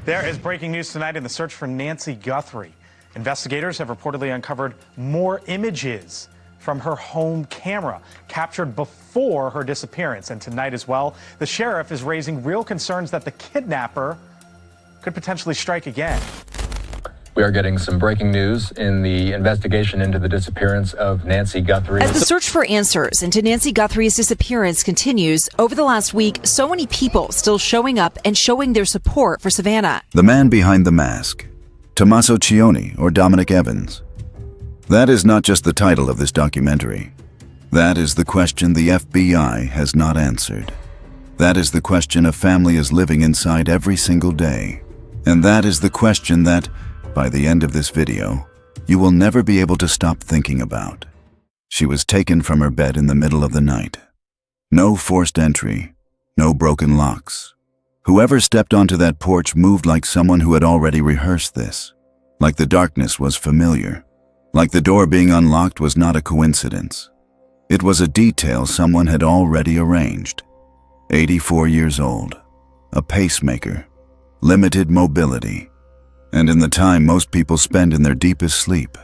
There is breaking news tonight in the search for Nancy Guthrie. Investigators have reportedly uncovered more images from her home camera captured before her disappearance. And tonight as well, the sheriff is raising real concerns that the kidnapper could potentially strike again. We are getting some breaking news in the investigation into the disappearance of Nancy Guthrie. As the search for answers into Nancy Guthrie's disappearance continues, over the last week, so many people still showing up and showing their support for Savannah. The man behind the mask, Tommaso Cioni, or Dominic Evans. That is not just the title of this documentary. That is the question the FBI has not answered. That is the question a family is living inside every single day. And that is the question that, by the end of this video, you will never be able to stop thinking about. She was taken from her bed in the middle of the night. No forced entry, no broken locks. Whoever stepped onto that porch moved like someone who had already rehearsed this, like the darkness was familiar, like the door being unlocked was not a coincidence. It was a detail someone had already arranged. 84 years old, a pacemaker, limited mobility, and in the time most people spend in their deepest sleep,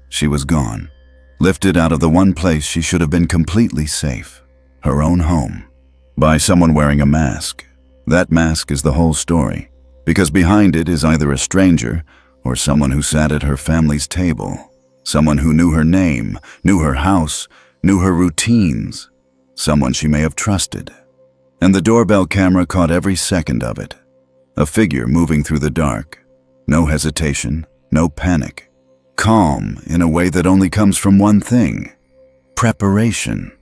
she was gone, lifted out of the one place she should have been completely safe, her own home, by someone wearing a mask. That mask is the whole story, because behind it is either a stranger or someone who sat at her family's table, someone who knew her name, knew her house, knew her routines, someone she may have trusted. And the doorbell camera caught every second of it, a figure moving through the dark. No hesitation, no panic. Calm in a way that only comes from one thing: preparation.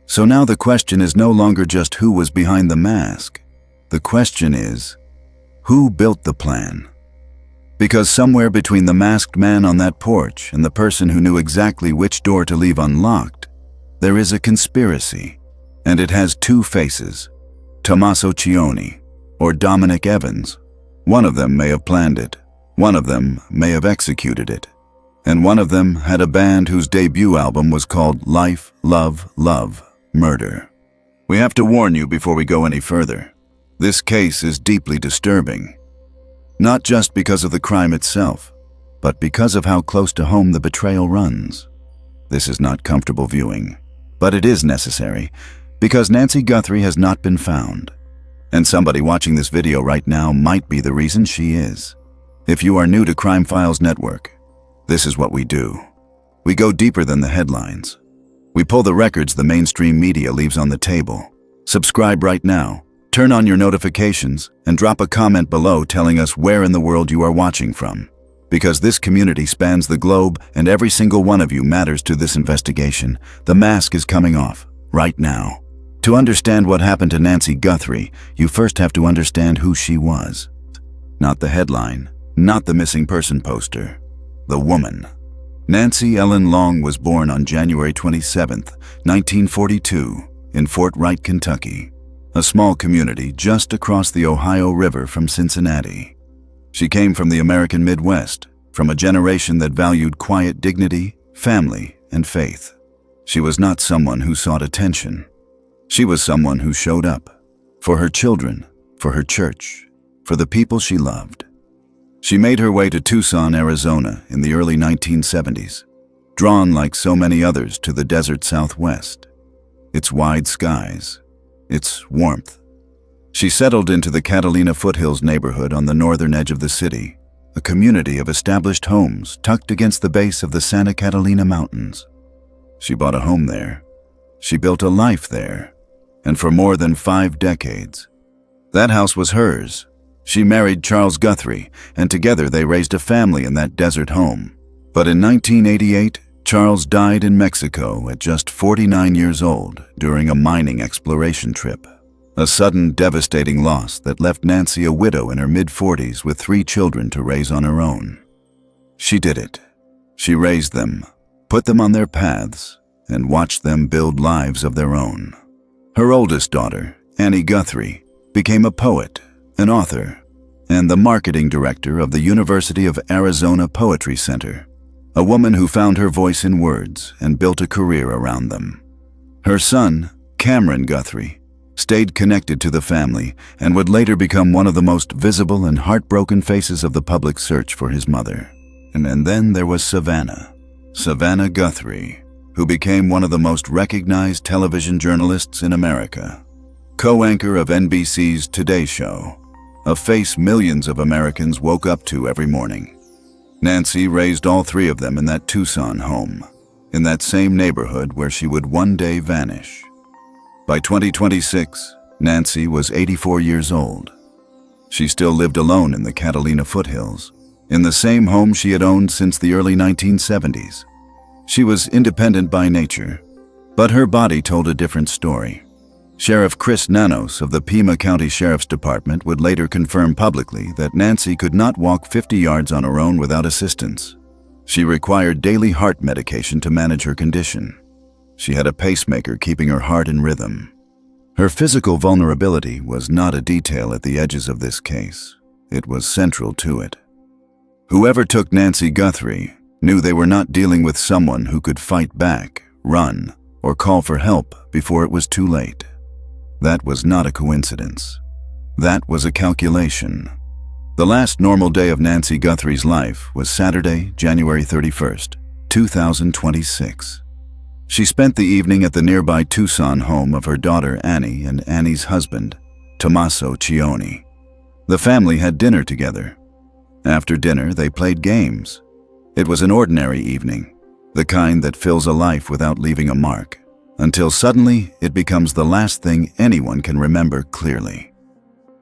So now the question is no longer just who was behind the mask. The question is, who built the plan? Because somewhere between the masked man on that porch and the person who knew exactly which door to leave unlocked, there is a conspiracy. And it has two faces: Tommaso Cioni or Dominic Evans. One of them may have planned it, one of them may have executed it, and one of them had a band whose debut album was called Life, Love, Love, Murder. We have to warn you before we go any further. This case is deeply disturbing, not just because of the crime itself, but because of how close to home the betrayal runs. This is not comfortable viewing, but it is necessary, because Nancy Guthrie has not been found. And somebody watching this video right now might be the reason she is. If you are new to Crime Files Network, this is what we do. We go deeper than the headlines. We pull the records the mainstream media leaves on the table. Subscribe right now, turn on your notifications, and drop a comment below telling us where in the world you are watching from. Because this community spans the globe and every single one of you matters to this investigation. The mask is coming off, right now. To understand what happened to Nancy Guthrie, you first have to understand who she was. Not the headline, not the missing person poster, the woman. Nancy Ellen Long was born on January 27, 1942, in Fort Wright, Kentucky, a small community just across the Ohio River from Cincinnati. She came from the American Midwest, from a generation that valued quiet dignity, family, and faith. She was not someone who sought attention. She was someone who showed up, for her children, for her church, for the people she loved. She made her way to Tucson, Arizona in the early 1970s, drawn like so many others to the desert Southwest, its wide skies, its warmth. She settled into the Catalina Foothills neighborhood on the northern edge of the city, a community of established homes tucked against the base of the Santa Catalina Mountains. She bought a home there. She built a life there. And for more than 5 decades. That house was hers. She married Charles Guthrie, and together they raised a family in that desert home. But in 1988, Charles died in Mexico at just 49 years old during a mining exploration trip. A sudden, devastating loss that left Nancy a widow in her mid-40s with 3 children to raise on her own. She did it. She raised them, put them on their paths, and watched them build lives of their own. Her oldest daughter, Annie Guthrie, became a poet, an author, and the marketing director of the University of Arizona Poetry Center, a woman who found her voice in words and built a career around them. Her son, Cameron Guthrie, stayed connected to the family, and would later become one of the most visible and heartbroken faces of the public search for his mother. And then there was Savannah Guthrie, who became one of the most recognized television journalists in America. Co-anchor of NBC's Today Show, a face millions of Americans woke up to every morning. Nancy raised all three of them in that Tucson home, in that same neighborhood where she would one day vanish. By 2026, Nancy was 84 years old. She still lived alone in the Catalina foothills, in the same home she had owned since the early 1970s. She was independent by nature, but her body told a different story. Sheriff Chris Nanos of the Pima County Sheriff's Department would later confirm publicly that Nancy could not walk 50 yards on her own without assistance. She required daily heart medication to manage her condition. She had a pacemaker keeping her heart in rhythm. Her physical vulnerability was not a detail at the edges of this case. It was central to it. Whoever took Nancy Guthrie knew they were not dealing with someone who could fight back, run, or call for help before it was too late. That was not a coincidence. That was a calculation. The last normal day of Nancy Guthrie's life was Saturday, January 31st, 2026. She spent the evening at the nearby Tucson home of her daughter Annie and Annie's husband, Tommaso Cioni. The family had dinner together. After dinner, they played games. It was an ordinary evening, the kind that fills a life without leaving a mark, until suddenly it becomes the last thing anyone can remember clearly.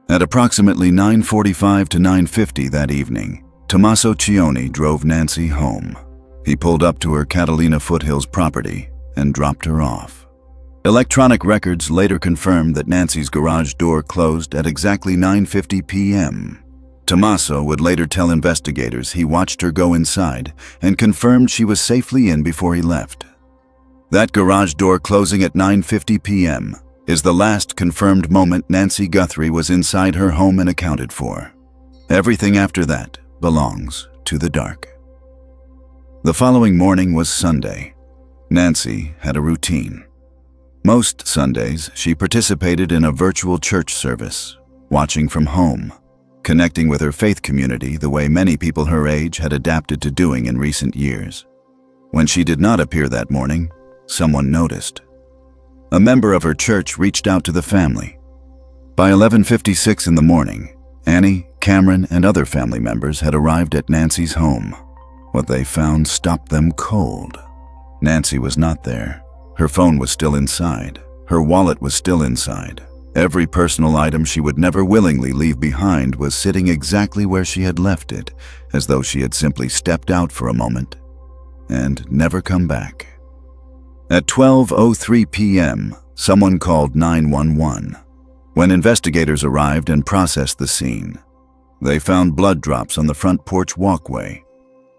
At approximately 9:45 to 9:50 that evening, Tommaso Cioni drove Nancy home. He pulled up to her Catalina foothills property and dropped her off. Electronic records later confirmed that Nancy's garage door closed at exactly 9:50 p.m. Tommaso would later tell investigators he watched her go inside and confirmed she was safely in before he left. That garage door closing at 9:50 p.m. is the last confirmed moment Nancy Guthrie was inside her home and accounted for. Everything after that belongs to the dark. The following morning was Sunday. Nancy had a routine. Most Sundays, she participated in a virtual church service, watching from home, connecting with her faith community the way many people her age had adapted to doing in recent years. When she did not appear that morning, someone noticed. A member of her church reached out to the family. By 11:56 in the morning, Annie, Cameron, and other family members had arrived at Nancy's home. What they found stopped them cold. Nancy was not there. Her phone was still inside. Her wallet was still inside. Every personal item she would never willingly leave behind was sitting exactly where she had left it, as though she had simply stepped out for a moment and never come back. At 12:03 p.m., someone called 911. When investigators arrived and processed the scene, they found blood drops on the front porch walkway.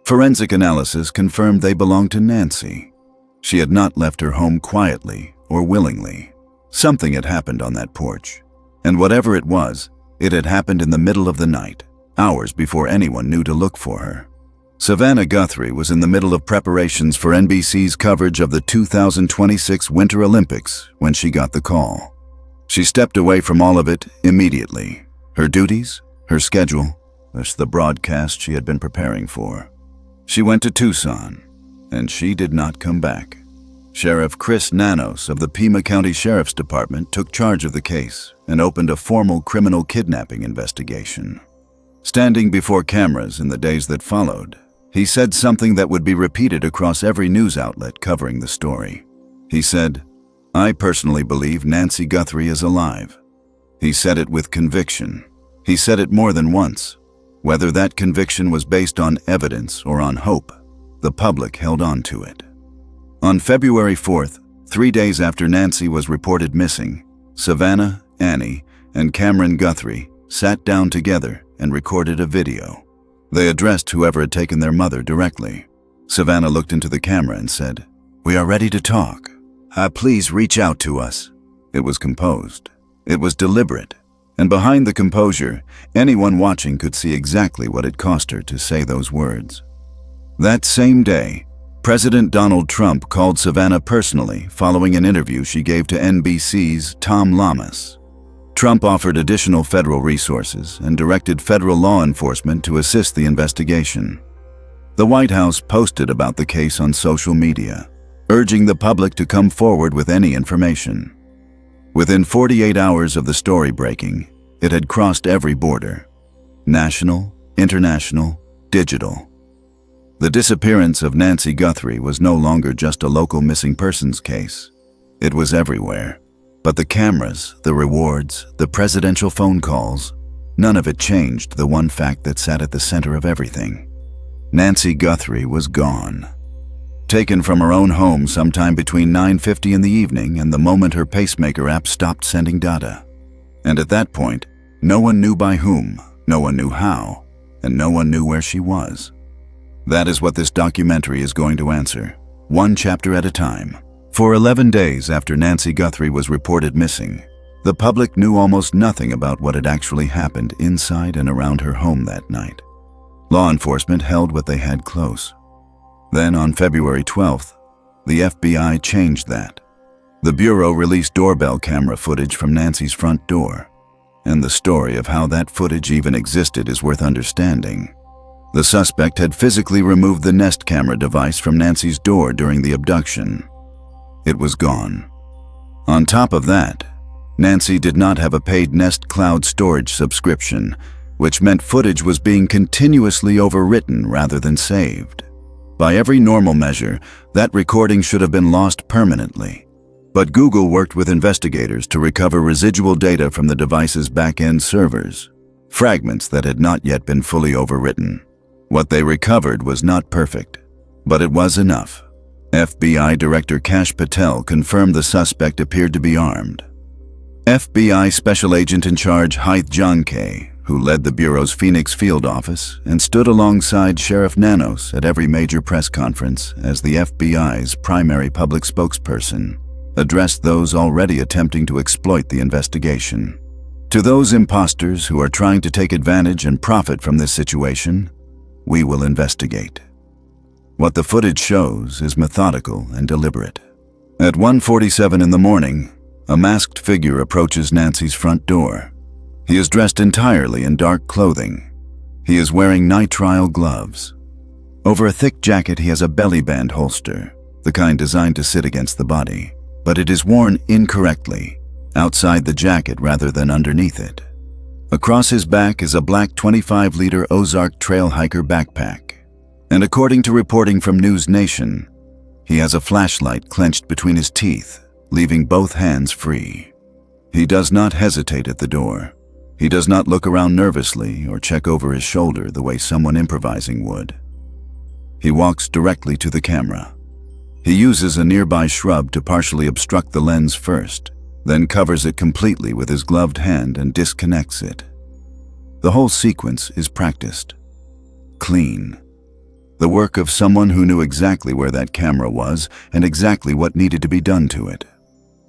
Forensic analysis confirmed they belonged to Nancy. She had not left her home quietly or willingly. Something had happened on that porch, and whatever it was, it had happened in the middle of the night, hours before anyone knew to look for her. Savannah Guthrie was in the middle of preparations for NBC's coverage of the 2026 Winter Olympics when she got the call. She stepped away from all of it immediately. Her duties, her schedule, the broadcast she had been preparing for. She went to Tucson, and she did not come back. Sheriff Chris Nanos of the Pima County Sheriff's Department took charge of the case and opened a formal criminal kidnapping investigation. Standing before cameras in the days that followed, he said something that would be repeated across every news outlet covering the story. He said, "I personally believe Nancy Guthrie is alive." He said it with conviction. He said it more than once. Whether that conviction was based on evidence or on hope, the public held on to it. On February 4th, 3 days after Nancy was reported missing, Savannah, Annie, and Cameron Guthrie sat down together and recorded a video. They addressed whoever had taken their mother directly. Savannah looked into the camera and said, "We are ready to talk. Please reach out to us." It was composed. It was deliberate. And behind the composure, anyone watching could see exactly what it cost her to say those words. That same day, President Donald Trump called Savannah personally following an interview she gave to NBC's Tom Lamas. Trump offered additional federal resources and directed federal law enforcement to assist the investigation. The White House posted about the case on social media, urging the public to come forward with any information. Within 48 hours of the story breaking, it had crossed every border: national, international, digital. The disappearance of Nancy Guthrie was no longer just a local missing persons case. It was everywhere. But the cameras, the rewards, the presidential phone calls, none of it changed the one fact that sat at the center of everything. Nancy Guthrie was gone. Taken from her own home sometime between 9:50 in the evening and the moment her pacemaker app stopped sending data. And at that point, no one knew by whom, no one knew how, and no one knew where she was. That is what this documentary is going to answer, one chapter at a time. For 11 days after Nancy Guthrie was reported missing, the public knew almost nothing about what had actually happened inside and around her home that night. Law enforcement held what they had close. Then on February 12th, the FBI changed that. The Bureau released doorbell camera footage from Nancy's front door, and the story of how that footage even existed is worth understanding. The suspect had physically removed the Nest camera device from Nancy's door during the abduction. It was gone. On top of that, Nancy did not have a paid Nest cloud storage subscription, which meant footage was being continuously overwritten rather than saved. By every normal measure, that recording should have been lost permanently. But Google worked with investigators to recover residual data from the device's back-end servers, fragments that had not yet been fully overwritten. What they recovered was not perfect, but it was enough. FBI Director Kash Patel confirmed the suspect appeared to be armed. FBI Special Agent in Charge Hythe Jonkay, who led the Bureau's Phoenix field office and stood alongside Sheriff Nanos at every major press conference as the FBI's primary public spokesperson, addressed those already attempting to exploit the investigation. To those imposters who are trying to take advantage and profit from this situation, we will investigate. What the footage shows is methodical and deliberate. At 1:47 in the morning, a masked figure approaches Nancy's front door. He is dressed entirely in dark clothing. He is wearing nitrile gloves. Over a thick jacket, he has a belly band holster, the kind designed to sit against the body, but it is worn incorrectly, outside the jacket rather than underneath it. Across his back is a black 25-liter Ozark Trail Hiker backpack, and according to reporting from News Nation, he has a flashlight clenched between his teeth, leaving both hands free. He does not hesitate at the door. He does not look around nervously or check over his shoulder the way someone improvising would. He walks directly to the camera. He uses a nearby shrub to partially obstruct the lens first, then covers it completely with his gloved hand and disconnects it. The whole sequence is practiced. Clean. The work of someone who knew exactly where that camera was and exactly what needed to be done to it.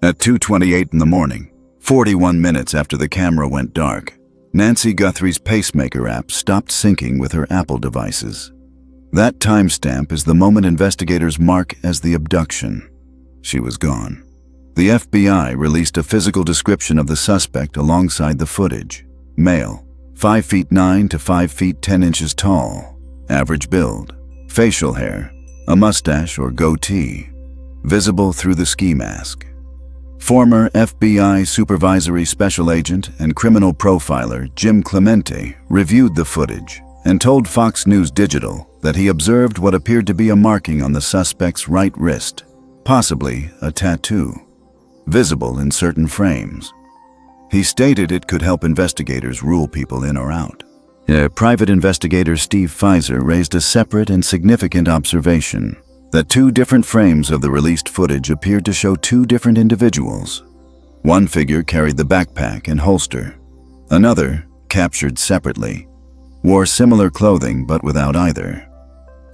At 2:28 in the morning, 41 minutes after the camera went dark, Nancy Guthrie's pacemaker app stopped syncing with her Apple devices. That timestamp is the moment investigators mark as the abduction. She was gone. The FBI released a physical description of the suspect alongside the footage. Male, 5 feet 9 to 5 feet 10 inches tall, average build, facial hair, a mustache or goatee, visible through the ski mask. Former FBI Supervisory Special Agent and criminal profiler Jim Clemente reviewed the footage and told Fox News Digital that he observed what appeared to be a marking on the suspect's right wrist, possibly a tattoo, visible in certain frames. He stated it could help investigators rule people in or out. Private investigator Steve Pfizer raised a separate and significant observation that 2 different frames of the released footage appeared to show 2 different individuals. One figure carried the backpack and holster. Another, captured separately, wore similar clothing but without either.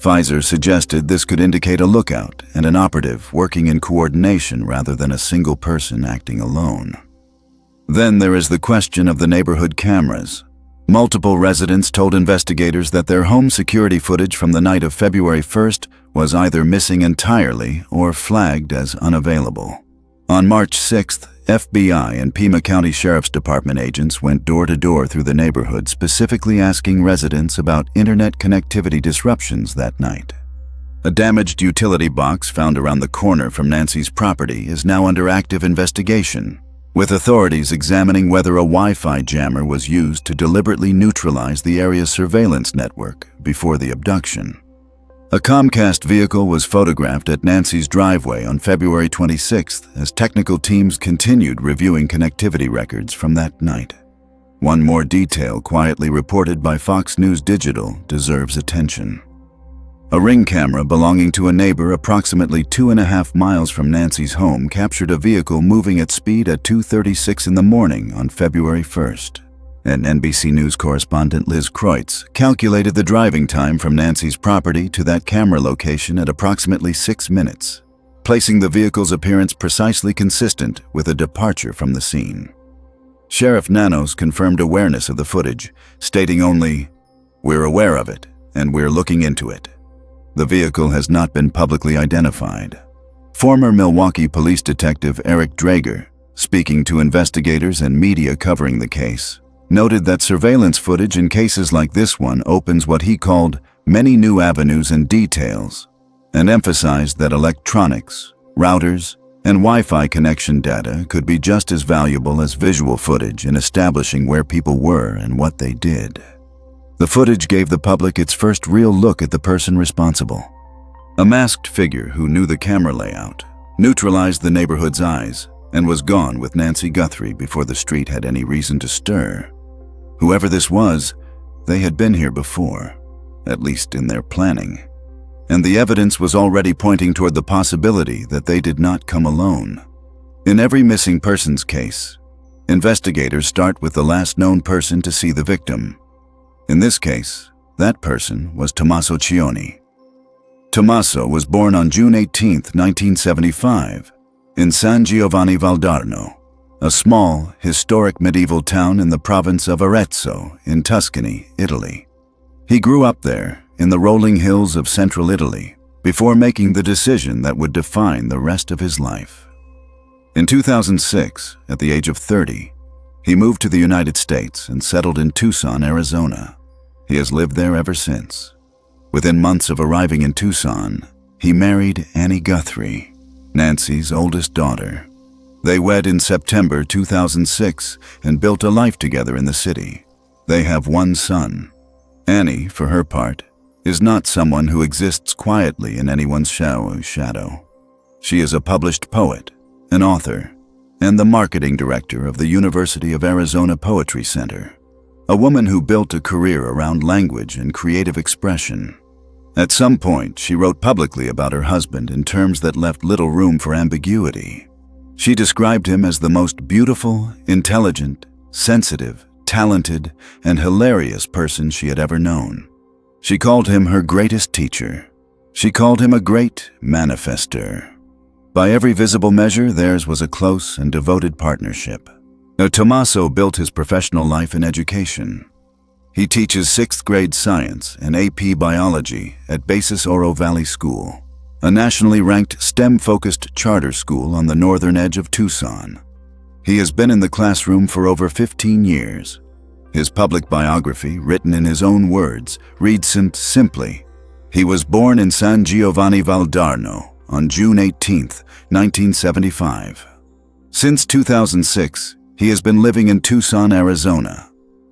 Pfizer suggested this could indicate a lookout and an operative working in coordination rather than a single person acting alone. Then there is the question of the neighborhood cameras. Multiple residents told investigators that their home security footage from the night of February 1st was either missing entirely or flagged as unavailable. On March 6th, FBI and Pima County Sheriff's Department agents went door to door through the neighborhood, specifically asking residents about internet connectivity disruptions that night. A damaged utility box found around the corner from Nancy's property is now under active investigation, with authorities examining whether a Wi-Fi jammer was used to deliberately neutralize the area's surveillance network before the abduction. A Comcast vehicle was photographed at Nancy's driveway on February 26th as technical teams continued reviewing connectivity records from that night. One more detail quietly reported by Fox News Digital deserves attention. A Ring camera belonging to a neighbor approximately 2.5 miles from Nancy's home captured a vehicle moving at speed at 2:36 in the morning on February 1st. And NBC News correspondent Liz Kreutz calculated the driving time from Nancy's property to that camera location at approximately 6 minutes, placing the vehicle's appearance precisely consistent with a departure from the scene. Sheriff Nanos confirmed awareness of the footage, stating only, "We're aware of it, and we're looking into it." The vehicle has not been publicly identified. Former Milwaukee police detective Eric Drager, speaking to investigators and media covering the case, noted that surveillance footage in cases like this one opens what he called many new avenues and details, and emphasized that electronics, routers, and Wi-Fi connection data could be just as valuable as visual footage in establishing where people were and what they did. The footage gave the public its first real look at the person responsible. A masked figure who knew the camera layout, neutralized the neighborhood's eyes, and was gone with Nancy Guthrie before the street had any reason to stir. Whoever this was, they had been here before, at least in their planning. And the evidence was already pointing toward the possibility that they did not come alone. In every missing persons case, investigators start with the last known person to see the victim. In this case, that person was Tommaso Cioni. Tommaso was born on June 18, 1975, in San Giovanni Valdarno, a small, historic medieval town in the province of Arezzo in Tuscany, Italy. He grew up there, in the rolling hills of central Italy, before making the decision that would define the rest of his life. In 2006, at the age of 30, he moved to the United States and settled in Tucson, Arizona. He has lived there ever since. Within months of arriving in Tucson, he married Annie Guthrie, Nancy's oldest daughter. They wed in September 2006 and built a life together in the city. They have one son. Annie, for her part, is not someone who exists quietly in anyone's shadow. She is a published poet, an author, and the marketing director of the University of Arizona Poetry Center, a woman who built a career around language and creative expression. At some point, she wrote publicly about her husband in terms that left little room for ambiguity. She described him as the most beautiful, intelligent, sensitive, talented, and hilarious person she had ever known. She called him her greatest teacher. She called him a great manifestor. By every visible measure, theirs was a close and devoted partnership. Now, Tommaso built his professional life in education. He teaches 6th grade science and AP biology at Basis Oro Valley School, a nationally ranked STEM-focused charter school on the northern edge of Tucson. He has been in the classroom for over 15 years. His public biography, written in his own words, reads simply, "He was born in San Giovanni Valdarno on June 18, 1975. Since 2006, he has been living in Tucson, Arizona.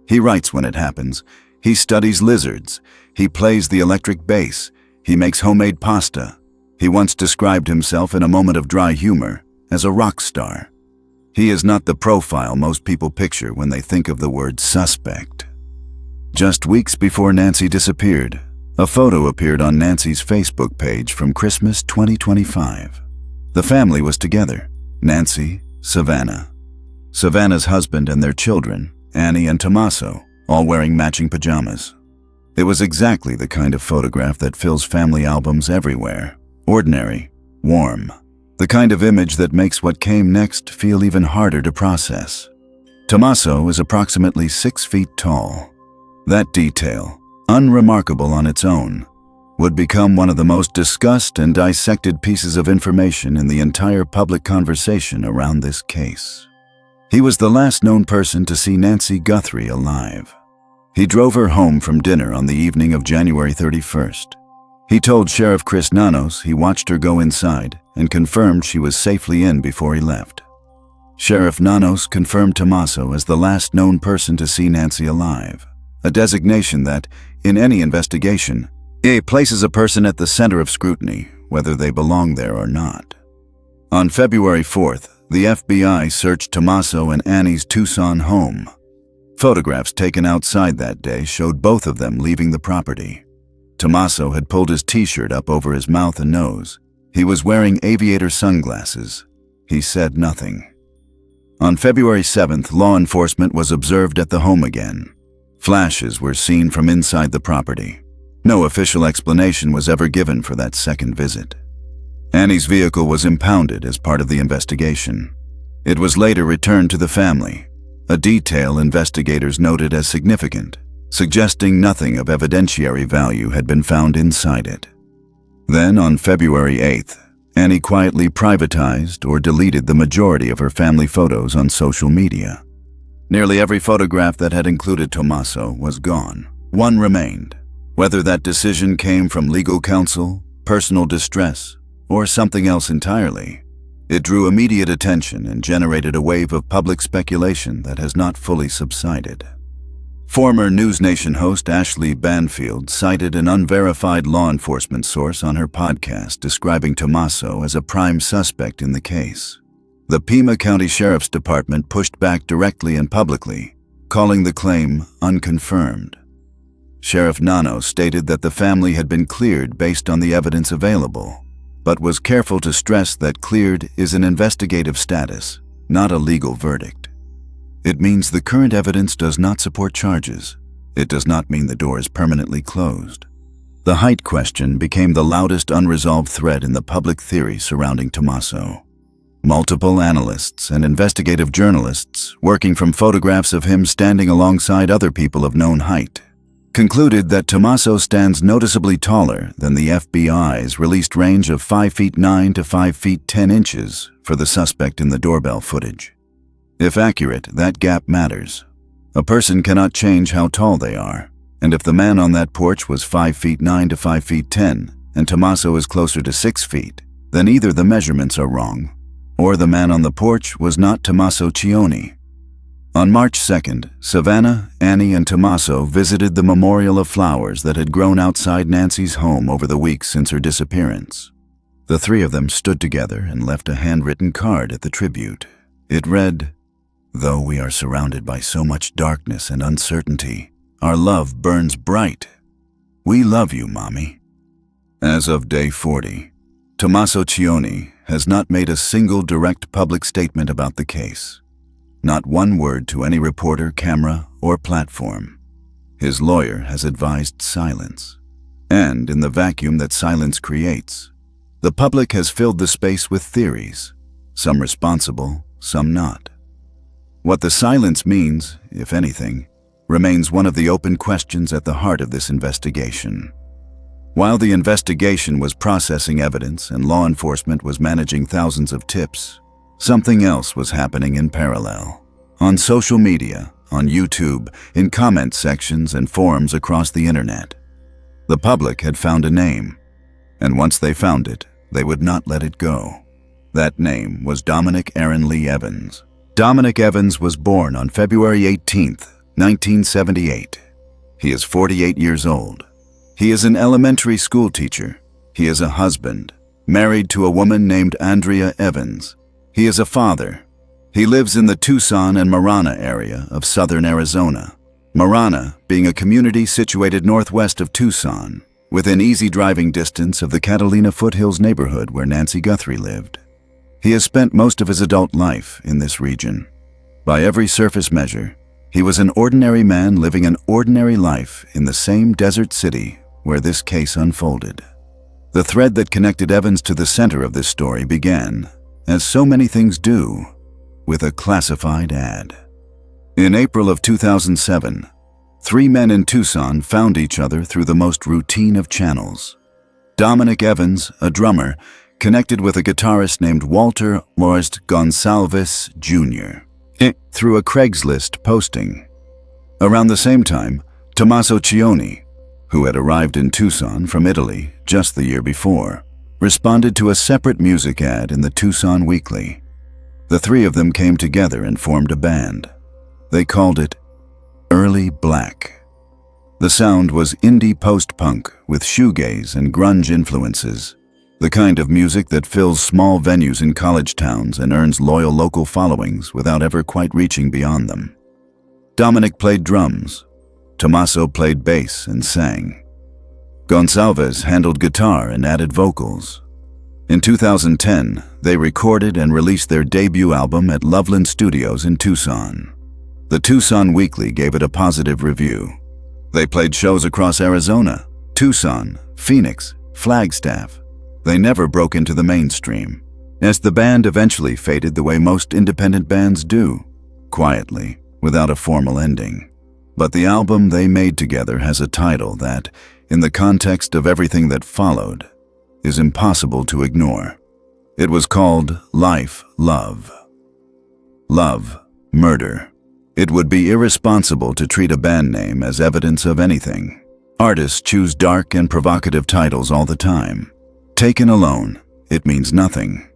He writes when it happens. He studies lizards. He plays the electric bass. He makes homemade pasta. He once described himself in a moment of dry humor as a rock star. He is not the profile most people picture when they think of the word suspect." Just weeks before Nancy disappeared, a photo appeared on Nancy's Facebook page from Christmas 2025. The family was together: Nancy, Savannah, Savannah's husband and their children, Annie and Tommaso, all wearing matching pajamas. It was exactly the kind of photograph that fills family albums everywhere. Ordinary, warm. The kind of image that makes what came next feel even harder to process. Tommaso is approximately 6 feet tall. That detail, unremarkable on its own, would become one of the most discussed and dissected pieces of information in the entire public conversation around this case. He was the last known person to see Nancy Guthrie alive. He drove her home from dinner on the evening of January 31st. He told Sheriff Chris Nanos he watched her go inside and confirmed she was safely in before he left. Sheriff Nanos confirmed Tommaso as the last known person to see Nancy alive, a designation that, in any investigation, places a person at the center of scrutiny, whether they belong there or not. On February 4th, the FBI searched Tommaso and Annie's Tucson home. Photographs taken outside that day showed both of them leaving the property. Tommaso had pulled his t-shirt up over his mouth and nose. He was wearing aviator sunglasses. He said nothing. On February 7th, law enforcement was observed at the home again. Flashes were seen from inside the property. No official explanation was ever given for that second visit. Annie's vehicle was impounded as part of the investigation. It was later returned to the family, a detail investigators noted as significant, suggesting nothing of evidentiary value had been found inside it. Then, on February 8th, Annie quietly privatized or deleted the majority of her family photos on social media. Nearly every photograph that had included Tommaso was gone. One remained. Whether that decision came from legal counsel, personal distress, or something else entirely, it drew immediate attention and generated a wave of public speculation that has not fully subsided. Former News Nation host Ashley Banfield cited an unverified law enforcement source on her podcast describing Tommaso as a prime suspect in the case. The Pima County Sheriff's Department pushed back directly and publicly, calling the claim unconfirmed. Sheriff Nanos stated that the family had been cleared based on the evidence available, but was careful to stress that cleared is an investigative status, not a legal verdict. It means the current evidence does not support charges. It does not mean the door is permanently closed. The height question became the loudest unresolved thread in the public theory surrounding Tommaso. Multiple analysts and investigative journalists, working from photographs of him standing alongside other people of known height, concluded that Tommaso stands noticeably taller than the FBI's released range of 5 feet 9 to 5 feet 10 inches for the suspect in the doorbell footage. If accurate, that gap matters. A person cannot change how tall they are, and if the man on that porch was 5 feet 9 to 5 feet 10 and Tommaso is closer to 6 feet, then either the measurements are wrong, or the man on the porch was not Tommaso Cioni. On March 2nd, Savannah, Annie, and Tommaso visited the memorial of flowers that had grown outside Nancy's home over the weeks since her disappearance. The three of them stood together and left a handwritten card at the tribute. It read, "Though we are surrounded by so much darkness and uncertainty, our love burns bright. We love you, Mommy." As of day 40, Tommaso Cioni has not made a single direct public statement about the case. Not one word to any reporter, camera, or platform. His lawyer has advised silence. And in the vacuum that silence creates, the public has filled the space with theories, some responsible, some not. What the silence means, if anything, remains one of the open questions at the heart of this investigation. While the investigation was processing evidence and law enforcement was managing thousands of tips, something else was happening in parallel. On social media, on YouTube, in comment sections and forums across the internet. The public had found a name, and once they found it, they would not let it go. That name was Dominic Aaron Lee Evans. Dominic Evans was born on February 18th, 1978. He is 48 years old. He is an elementary school teacher. He is a husband, married to a woman named Andrea Evans. He is a father. He lives in the Tucson-Marana area of southern Arizona. Marana being a community situated northwest of Tucson, within easy driving distance of the Catalina Foothills neighborhood where Nancy Guthrie lived. He has spent most of his adult life in this region. By every surface measure, he was an ordinary man living an ordinary life in the same desert city where this case unfolded. The thread that connected Evans to the center of this story began, as so many things do, with a classified ad. In April of 2007, three men in Tucson found each other through the most routine of channels. Dominic Evans, a drummer, connected with a guitarist named Walter Loist Gonsalves Jr. through a Craigslist posting. Around the same time, Tommaso Cioni, who had arrived in Tucson from Italy just the year before, responded to a separate music ad in the Tucson Weekly. The three of them came together and formed a band. They called it Early Black. The sound was indie post-punk with shoegaze and grunge influences, the kind of music that fills small venues in college towns and earns loyal local followings without ever quite reaching beyond them. Dominic played drums. Tommaso played bass and sang. Gonsalves handled guitar and added vocals. In 2010, they recorded and released their debut album at Loveland Studios in Tucson. The Tucson Weekly gave it a positive review. They played shows across Arizona, Tucson, Phoenix, Flagstaff. They never broke into the mainstream, as the band eventually faded the way most independent bands do, quietly, without a formal ending. But the album they made together has a title that, in the context of everything that followed, is impossible to ignore. It was called Life, Love. Love, Murder. It would be irresponsible to treat a band name as evidence of anything. Artists choose dark and provocative titles all the time. Taken alone, it means nothing.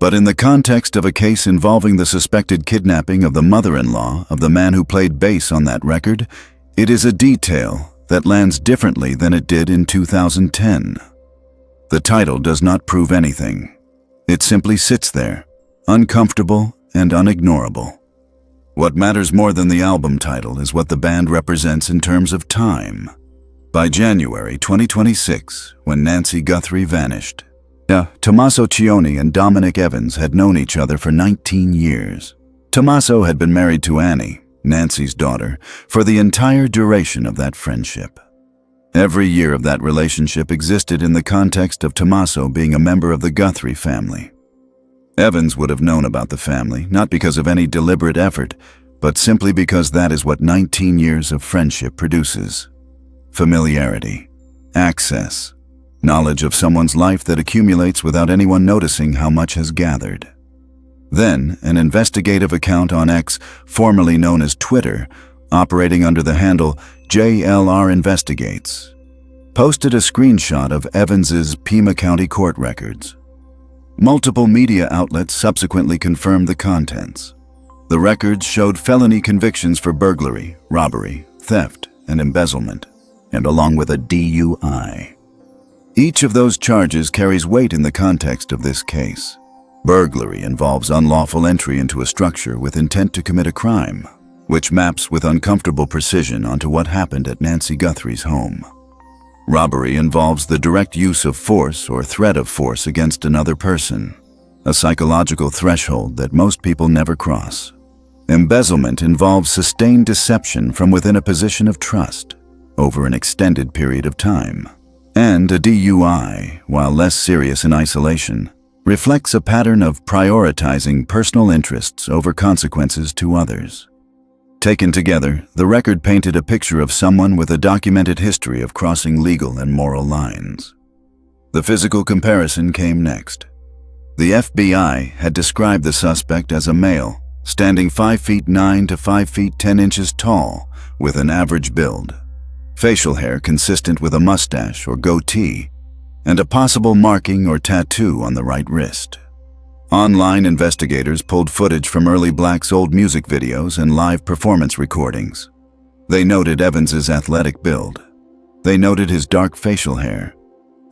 But in the context of a case involving the suspected kidnapping of the mother-in-law of the man who played bass on that record, it is a detail that lands differently than it did in 2010. The title does not prove anything. It simply sits there, uncomfortable and unignorable. What matters more than the album title is what the band represents in terms of time. By January 2026, when Nancy Guthrie vanished, Tommaso Cioni and Dominic Evans had known each other for 19 years. Tommaso had been married to Annie, Nancy's daughter, for the entire duration of that friendship. Every year of that relationship existed in the context of Tommaso being a member of the Guthrie family. Evans would have known about the family, not because of any deliberate effort, but simply because that is what 19 years of friendship produces. Familiarity, access, knowledge of someone's life that accumulates without anyone noticing how much has gathered. Then, an investigative account on X, formerly known as Twitter, operating under the handle JLR Investigates, posted a screenshot of Evans's Pima County court records. Multiple media outlets subsequently confirmed the contents. The records showed felony convictions for burglary, robbery, theft, and embezzlement, and along with a DUI. Each of those charges carries weight in the context of this case. Burglary involves unlawful entry into a structure with intent to commit a crime, which maps with uncomfortable precision onto what happened at Nancy Guthrie's home. Robbery involves the direct use of force or threat of force against another person, a psychological threshold that most people never cross. Embezzlement involves sustained deception from within a position of trust over an extended period of time. And a DUI, while less serious in isolation, reflects a pattern of prioritizing personal interests over consequences to others. Taken together, the record painted a picture of someone with a documented history of crossing legal and moral lines. The physical comparison came next. The FBI had described the suspect as a male, standing 5 feet 9 to 5 feet 10 inches tall, with an average build. Facial hair consistent with a mustache or goatee, and a possible marking or tattoo on the right wrist. Online investigators pulled footage from Early Black's old music videos and live performance recordings. They noted Evans's athletic build. They noted his dark facial hair.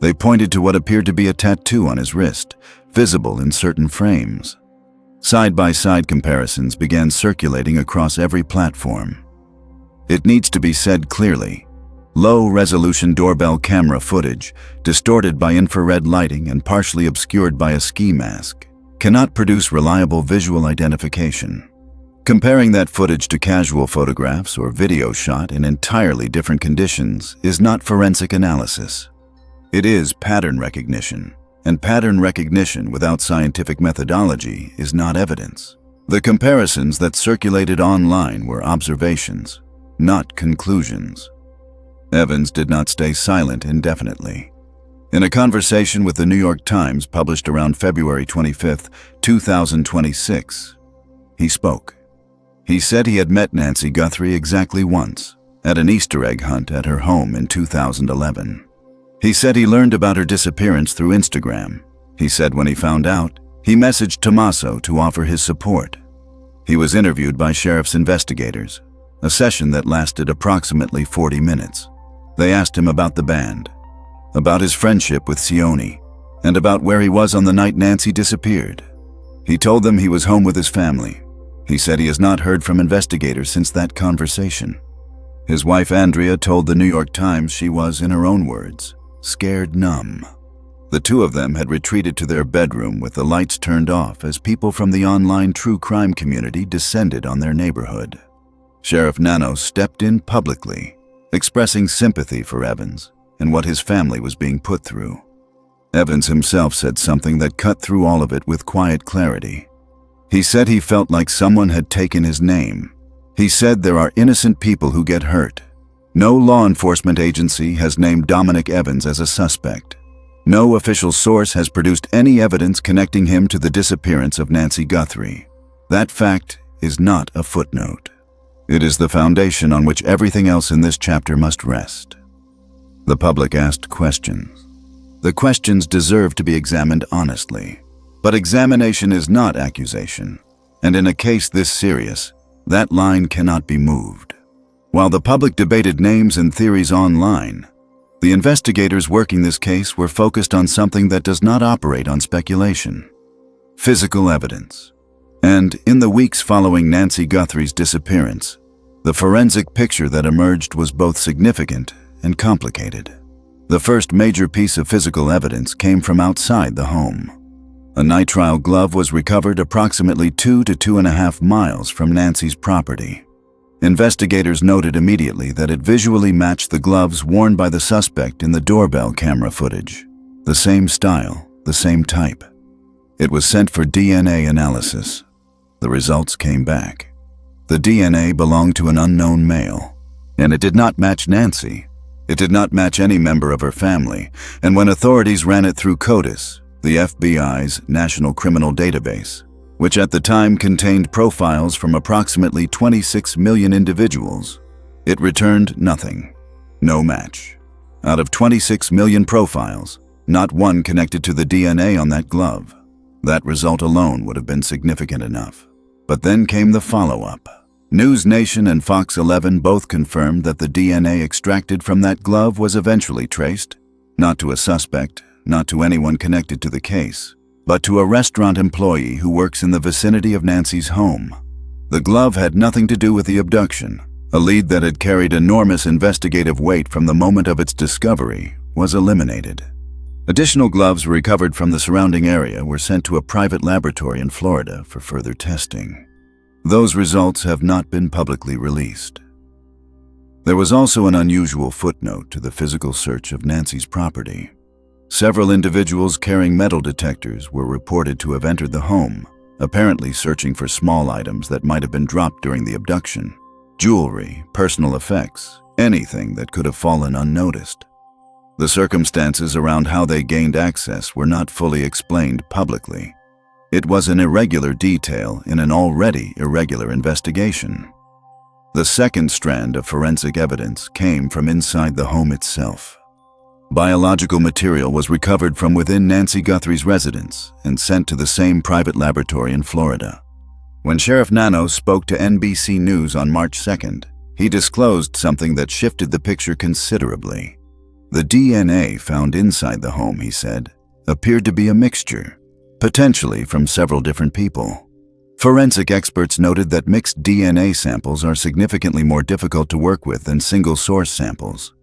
They pointed to what appeared to be a tattoo on his wrist, visible in certain frames. Side-by-side comparisons began circulating across every platform. It needs to be said clearly. Low-resolution doorbell camera footage, distorted by infrared lighting and partially obscured by a ski mask, cannot produce reliable visual identification. Comparing that footage to casual photographs or video shot in entirely different conditions is not forensic analysis. It is pattern recognition, and pattern recognition without scientific methodology is not evidence. The comparisons that circulated online were observations, not conclusions. Evans did not stay silent indefinitely. In a conversation with the New York Times published around February 25, 2026, he spoke. He said he had met Nancy Guthrie exactly once, at an Easter egg hunt at her home in 2011. He said he learned about her disappearance through Instagram. He said when he found out, he messaged Tommaso to offer his support. He was interviewed by sheriff's investigators, a session that lasted approximately 40 minutes. They asked him about the band, about his friendship with Cioni, and about where he was on the night Nancy disappeared. He told them he was home with his family. He said he has not heard from investigators since that conversation. His wife Andrea told the New York Times she was, in her own words, scared numb. The two of them had retreated to their bedroom with the lights turned off as people from the online true crime community descended on their neighborhood. Sheriff Nanos stepped in publicly, expressing sympathy for Evans and what his family was being put through. Evans himself said something that cut through all of it with quiet clarity. He said he felt like someone had taken his name. He said there are innocent people who get hurt. No law enforcement agency has named Dominic Evans as a suspect. No official source has produced any evidence connecting him to the disappearance of Nancy Guthrie. That fact is not a footnote. It is the foundation on which everything else in this chapter must rest. The public asked questions. The questions deserve to be examined honestly. But examination is not accusation, and in a case this serious, that line cannot be moved. While the public debated names and theories online, the investigators working this case were focused on something that does not operate on speculation: physical evidence. And in the weeks following Nancy Guthrie's disappearance, the forensic picture that emerged was both significant and complicated. The first major piece of physical evidence came from outside the home. A nitrile glove was recovered approximately 2 to 2.5 miles from Nancy's property. Investigators noted immediately that it visually matched the gloves worn by the suspect in the doorbell camera footage. The same style, the same type. It was sent for DNA analysis. The results came back. The DNA belonged to an unknown male, and it did not match Nancy. It did not match any member of her family, and when authorities ran it through CODIS, the FBI's National Criminal Database, which at the time contained profiles from approximately 26 million individuals, it returned nothing. No match. Out of 26 million profiles, not one connected to the DNA on that glove. That result alone would have been significant enough. But then came the follow-up. News Nation and Fox 11 both confirmed that the DNA extracted from that glove was eventually traced, not to a suspect, not to anyone connected to the case, but to a restaurant employee who works in the vicinity of Nancy's home. The glove had nothing to do with the abduction. A lead that had carried enormous investigative weight from the moment of its discovery was eliminated. Additional gloves recovered from the surrounding area were sent to a private laboratory in Florida for further testing. Those results have not been publicly released. There was also an unusual footnote to the physical search of Nancy's property. Several individuals carrying metal detectors were reported to have entered the home, apparently searching for small items that might have been dropped during the abduction. Jewelry, personal effects, anything that could have fallen unnoticed. The circumstances around how they gained access were not fully explained publicly. It was an irregular detail in an already irregular investigation. The second strand of forensic evidence came from inside the home itself. Biological material was recovered from within Nancy Guthrie's residence and sent to the same private laboratory in Florida. When Sheriff Nanos spoke to NBC News on March 2nd, he disclosed something that shifted the picture considerably. The DNA found inside the home, he said, appeared to be a mixture, potentially from several different people. Forensic experts noted that mixed DNA samples are significantly more difficult to work with than single-source samples.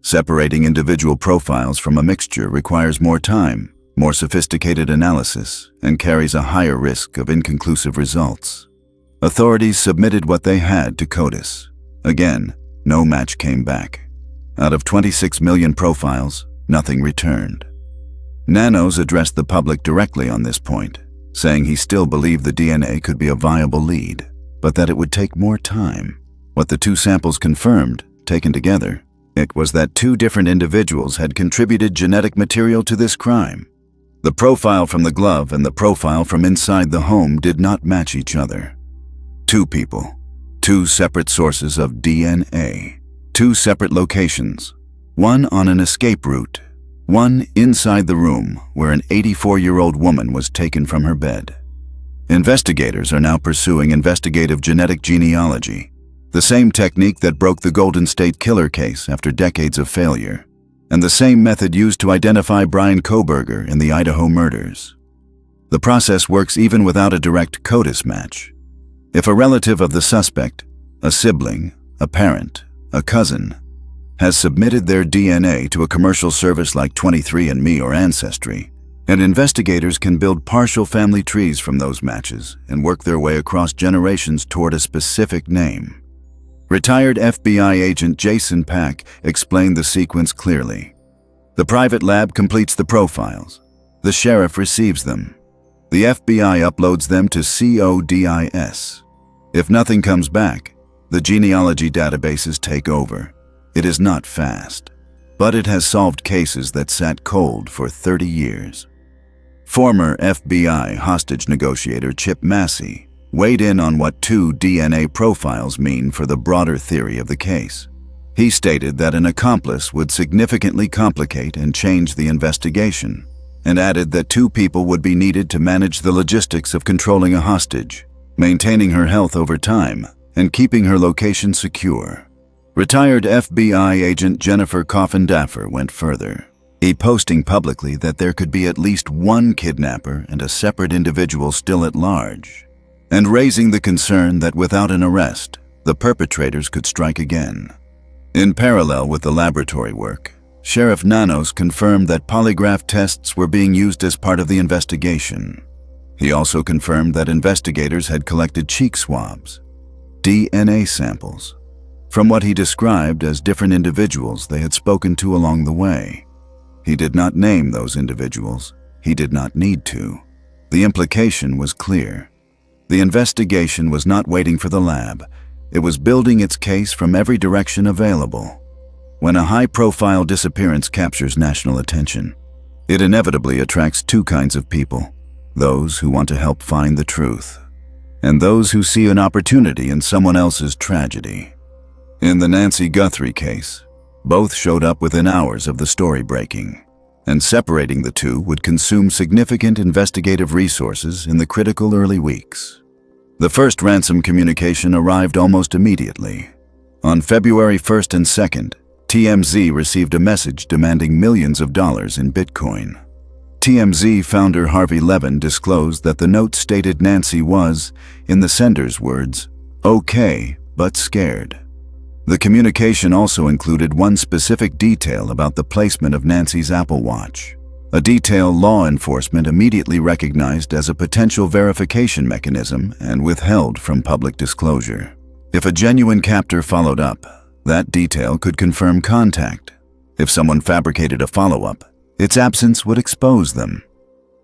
Separating individual profiles from a mixture requires more time, more sophisticated analysis, and carries a higher risk of inconclusive results. Authorities submitted what they had to CODIS. Again, no match came back. Out of 26 million profiles, nothing returned. Nanos addressed the public directly on this point, saying he still believed the DNA could be a viable lead, but that it would take more time. What the two samples confirmed, taken together, It was that two different individuals had contributed genetic material to this crime. The profile from the glove and the profile from inside the home did not match each other. Two people, two separate sources of DNA, two separate locations, one on an escape route, one inside the room where an 84-year-old woman was taken from her bed. Investigators are now pursuing investigative genetic genealogy, the same technique that broke the Golden State Killer case after decades of failure, and the same method used to identify Brian Kohberger in the Idaho murders. The process works even without a direct CODIS match. If a relative of the suspect, a sibling, a parent, a cousin, has submitted their DNA to a commercial service like 23andMe or Ancestry, and investigators can build partial family trees from those matches and work their way across generations toward a specific name. Retired FBI agent Jason Pack explained the sequence clearly. The private lab completes the profiles. The sheriff receives them. The FBI uploads them to CODIS. If nothing comes back, the genealogy databases take over. It is not fast, but it has solved cases that sat cold for 30 years. Former FBI hostage negotiator Chip Massey weighed in on what two DNA profiles mean for the broader theory of the case. He stated that an accomplice would significantly complicate and change the investigation, and added that two people would be needed to manage the logistics of controlling a hostage, maintaining her health over time, and keeping her location secure. Retired FBI agent Jennifer Coffin-Daffer went further, posting publicly that there could be at least one kidnapper and a separate individual still at large, and raising the concern that without an arrest, the perpetrators could strike again. In parallel with the laboratory work, Sheriff Nanos confirmed that polygraph tests were being used as part of the investigation. He also confirmed that investigators had collected cheek swabs, DNA samples, from what he described as different individuals they had spoken to along the way. He did not name those individuals. He did not need to. The implication was clear. The investigation was not waiting for the lab. It was building its case from every direction available. When a high-profile disappearance captures national attention, it inevitably attracts two kinds of people: those who want to help find the truth, and those who see an opportunity in someone else's tragedy. In the Nancy Guthrie case, both showed up within hours of the story breaking, and separating the two would consume significant investigative resources in the critical early weeks. The first ransom communication arrived almost immediately. On February 1st and 2nd, TMZ received a message demanding millions of dollars in Bitcoin. TMZ founder Harvey Levin disclosed that the note stated Nancy was, in the sender's words, okay, but scared. The communication also included one specific detail about the placement of Nancy's Apple Watch, a detail law enforcement immediately recognized as a potential verification mechanism and withheld from public disclosure. If a genuine captor followed up, that detail could confirm contact. If someone fabricated a follow-up, its absence would expose them.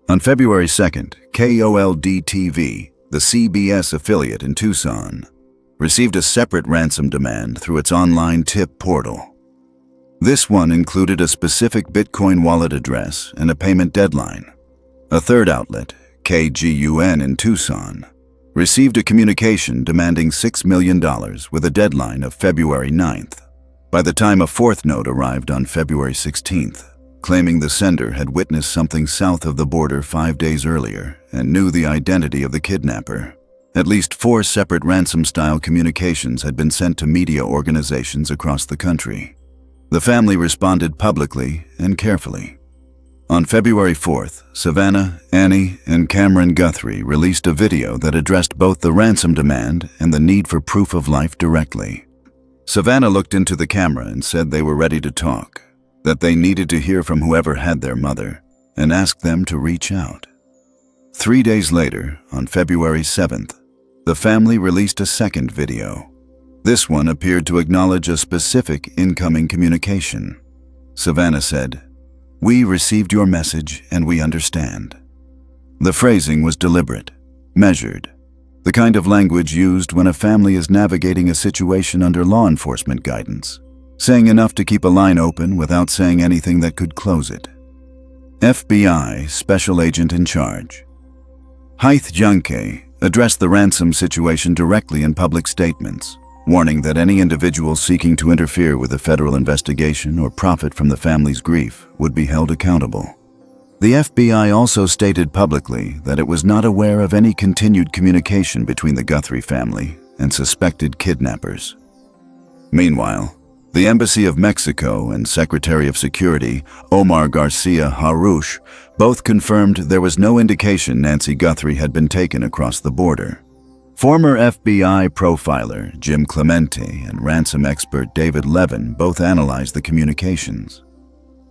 On February 2nd, KOLD-TV, the CBS affiliate in Tucson, received a separate ransom demand through its online tip portal. This one included a specific Bitcoin wallet address and a payment deadline. A third outlet, KGUN in Tucson, received a communication demanding $6 million with a deadline of February 9th. By the time a fourth note arrived on February 16th, claiming the sender had witnessed something south of the border 5 days earlier and knew the identity of the kidnapper. At least 4 separate ransom-style communications had been sent to media organizations across the country. The family responded publicly and carefully. On February 4th, Savannah, Annie, and Cameron Guthrie released a video that addressed both the ransom demand and the need for proof of life directly. Savannah looked into the camera and said they were ready to talk, that they needed to hear from whoever had their mother, and asked them to reach out. 3 days later, on February 7th, the family released a second video. This one appeared to acknowledge a specific incoming communication. Savannah said, "We received your message and we understand." The phrasing was deliberate, measured, the kind of language used when a family is navigating a situation under law enforcement guidance. saying enough to keep a line open without saying anything that could close it. FBI Special Agent in Charge Hythe Junke addressed the ransom situation directly in public statements, warning that any individual seeking to interfere with a federal investigation or profit from the family's grief would be held accountable. The FBI also stated publicly that it was not aware of any continued communication between the Guthrie family and suspected kidnappers. Meanwhile, the Embassy of Mexico and Secretary of Security Omar Garcia Harouche both confirmed there was no indication Nancy Guthrie had been taken across the border. Former FBI profiler Jim Clemente and ransom expert David Levin both analyzed the communications.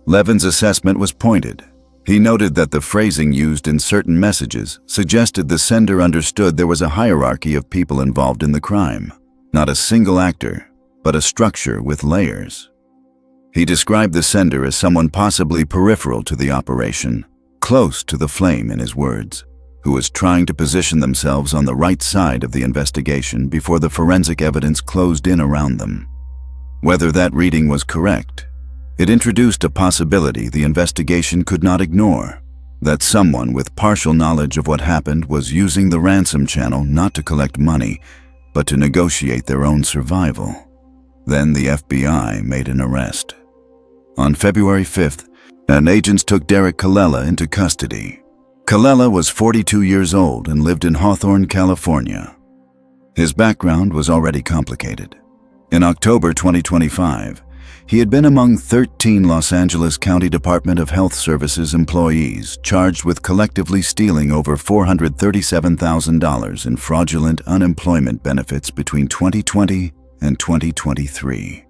Levin's assessment was pointed. He noted that the phrasing used in certain messages suggested the sender understood there was a hierarchy of people involved in the crime, not a single actor, but a structure with layers. He described the sender as someone possibly peripheral to the operation, close to the flame in his words, who was trying to position themselves on the right side of the investigation before the forensic evidence closed in around them. Whether that reading was correct, it introduced a possibility the investigation could not ignore, that someone with partial knowledge of what happened was using the ransom channel not to collect money, but to negotiate their own survival. Then the FBI made an arrest. On February 5th, agents took Derek Colella into custody. Colella was 42 years old and lived in Hawthorne, California. His background was already complicated. In October 2025, he had been among 13 Los Angeles County Department of Health Services employees charged with collectively stealing over $437,000 in fraudulent unemployment benefits between 2020 and 2023.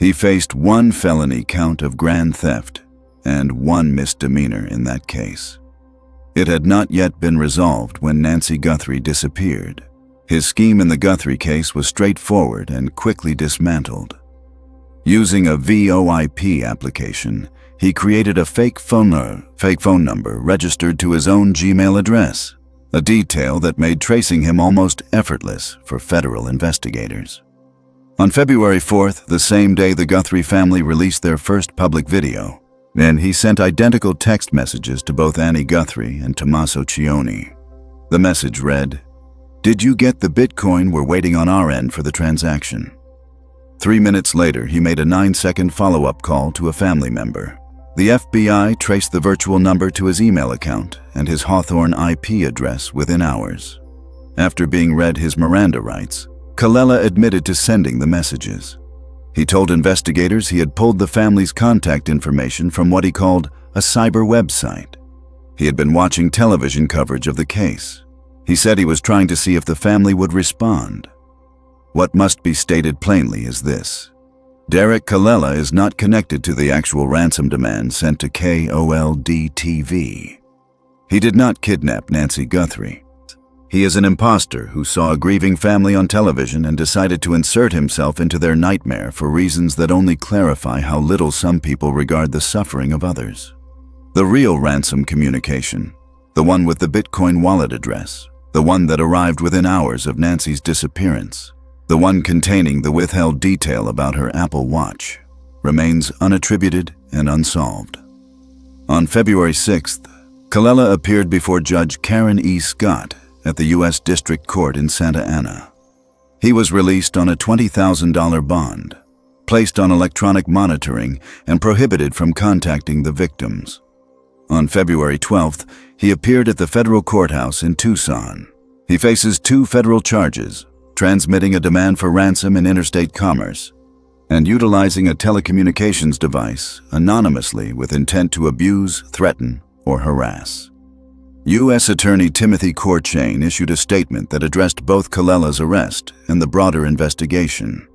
He faced one felony count of grand theft and one misdemeanor in that case. It had not yet been resolved when Nancy Guthrie disappeared. His scheme in the Guthrie case was straightforward and quickly dismantled. Using a VoIP application, he created a fake phone number registered to his own Gmail address, a detail that made tracing him almost effortless for federal investigators. On February 4th, the same day the Guthrie family released their first public video, and he sent identical text messages to both Annie Guthrie and Tommaso Cioni. The message read, "Did you get the Bitcoin? We're waiting on our end for the transaction." 3 minutes later, he made a 9-second follow-up call to a family member. The FBI traced the virtual number to his email account and his Hawthorne IP address within hours. After being read his Miranda rights, Colella admitted to sending the messages. He told investigators he had pulled the family's contact information from what he called a cyber website. He had been watching television coverage of the case. He said he was trying to see if the family would respond. What must be stated plainly is this: Derek Colella is not connected to the actual ransom demand sent to KOLD-TV. He did not kidnap Nancy Guthrie. He is an imposter who saw a grieving family on television and decided to insert himself into their nightmare for reasons that only clarify how little some people regard the suffering of others. The real ransom communication, the one with the Bitcoin wallet address, the one that arrived within hours of Nancy's disappearance, the one containing the withheld detail about her Apple Watch, remains unattributed and unsolved. On February 6th, Colella appeared before Judge Karen E. Scott at the U.S. District Court in Santa Ana. He was released on a $20,000 bond, placed on electronic monitoring, and prohibited from contacting the victims. On February 12th, he appeared at the federal courthouse in Tucson. He faces 2 federal charges: transmitting a demand for ransom in interstate commerce, and utilizing a telecommunications device anonymously with intent to abuse, threaten, or harass. U.S. Attorney Timothy Courchain issued a statement that addressed both Colella's arrest and the broader investigation.